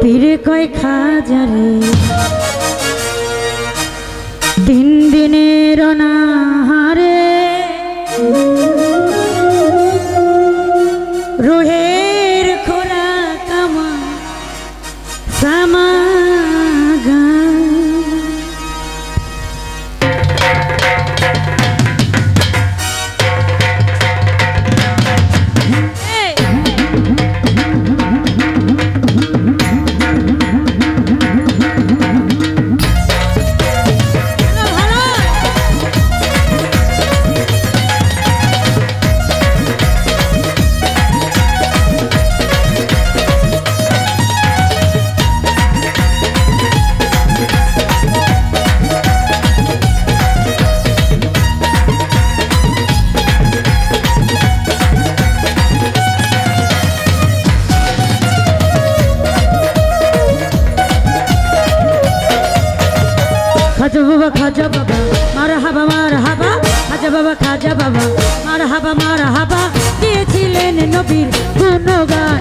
তীরে কয় খাজারে 3 দিনের অনাহারে রোহের খোরা কামা সামাগা खाजा बाबा मारहाबा मारहाबा खाजा बाबा मारहाबा मारहाबा दिएছিলেন নবীর গুণগান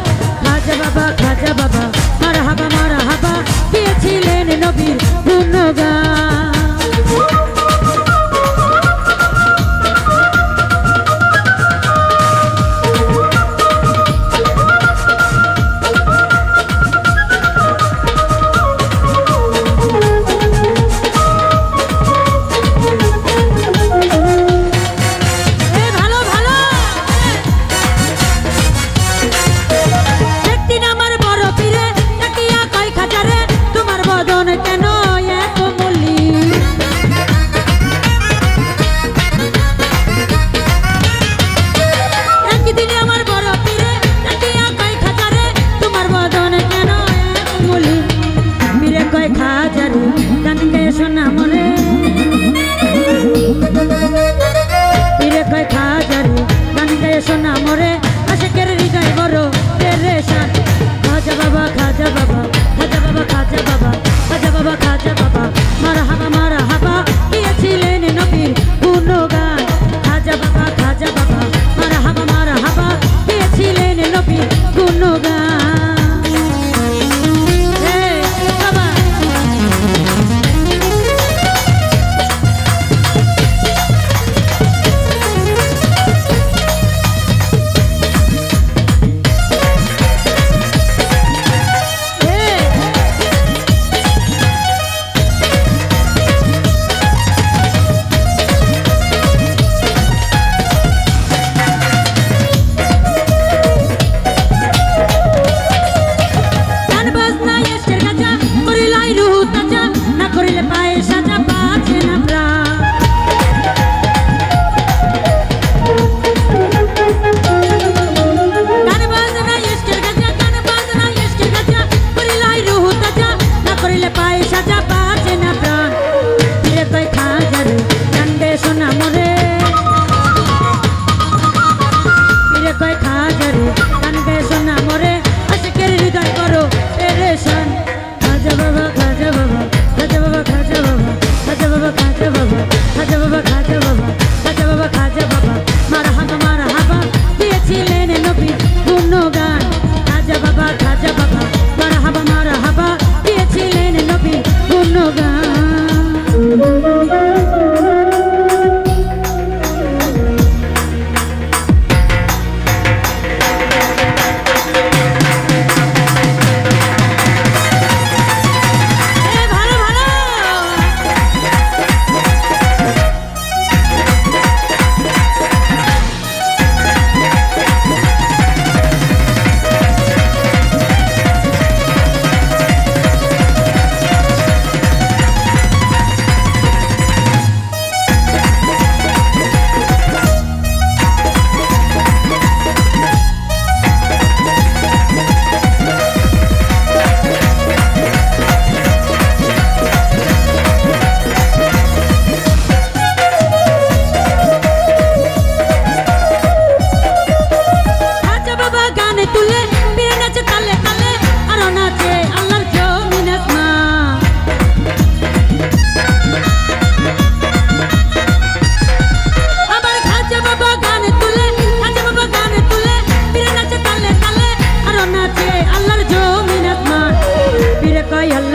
খাজা বাবা মারহাবা মারহাবা দিয়েছিলেন নবীর গুণগান আমার বড় পীরে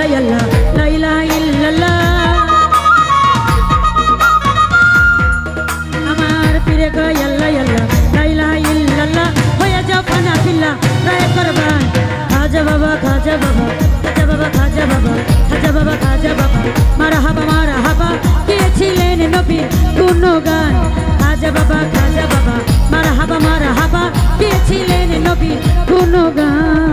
আল্লাহ আল্লাহ লা ইলাহা ইল্লাল্লাহ আমার পীরে কয় আল্লাহ আল্লাহ লা ইলাহা ইল্লাল্লাহ হয়ে যাও ফানা ফিল্লাহ রায় কুরবান খাজা বাবা খাজা বাবা খাজা বাবা খাজা বাবা খাজা বাবা খাজা বাবা মারহাবা গিয়েছিলেন নবীর গুণগান খাজা বাবা মারহাবা গিয়েছিলেন নবীর গুণগান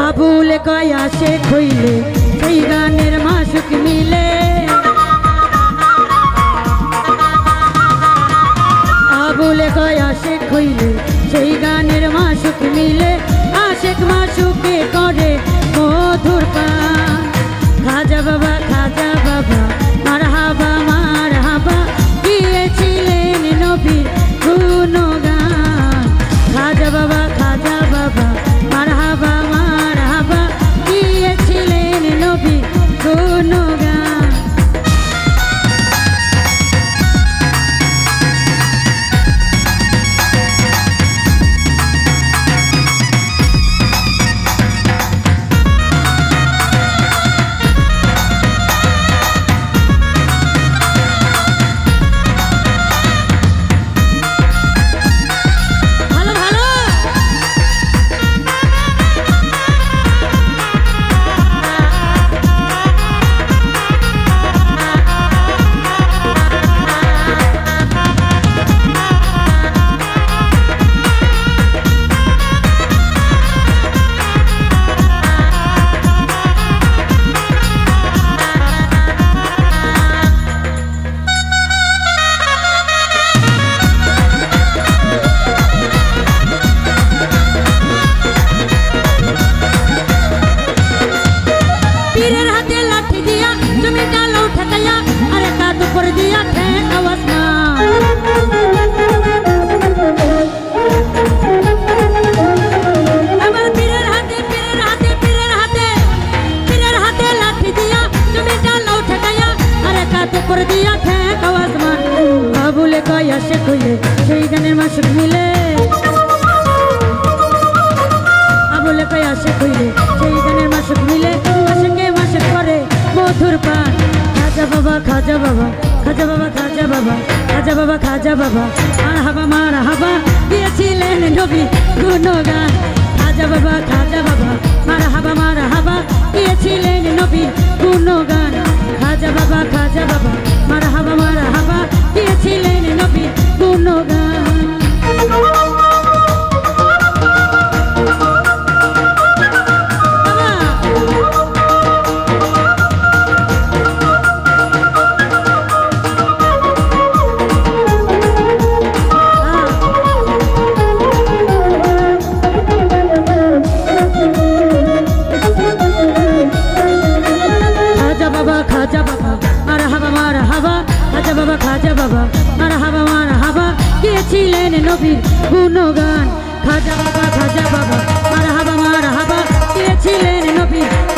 আবুলে কয়া সে খইলে সেই গানের মাসুক মিলে আবুলে কয়া সে খইলে সেই গানের মাসুক মিলে আশেক মাসুকে করে মধুর পান খাজা বাবা মারহাবা গিয়েছিলেন নবীর গুণগান খাজা বাবা মারহাবা গিয়েছিলেন নবীর গুণগান আবুলে কয়া সে খইলে সেই গানের মাসুক মিলে আবুলে কয়া সে খইলে সেই গানের মাসুক মিলে আশেকে মাসুক করে মধুর পান খাজা বাবা মারহাবা গিয়েছিলেন নবীর গুণগান খাজা বাবা মারহাবা গিয়েছিলেন নবীর গুণগান খাজা বাবা মারহাবা গিয়েছিলেন নবীর গুণগান খাজা বাবা মারহাবা গিয়েছিলেন নবীর গুণগান খাজা বাবা মারহাবা গিয়েছিলেন নবীর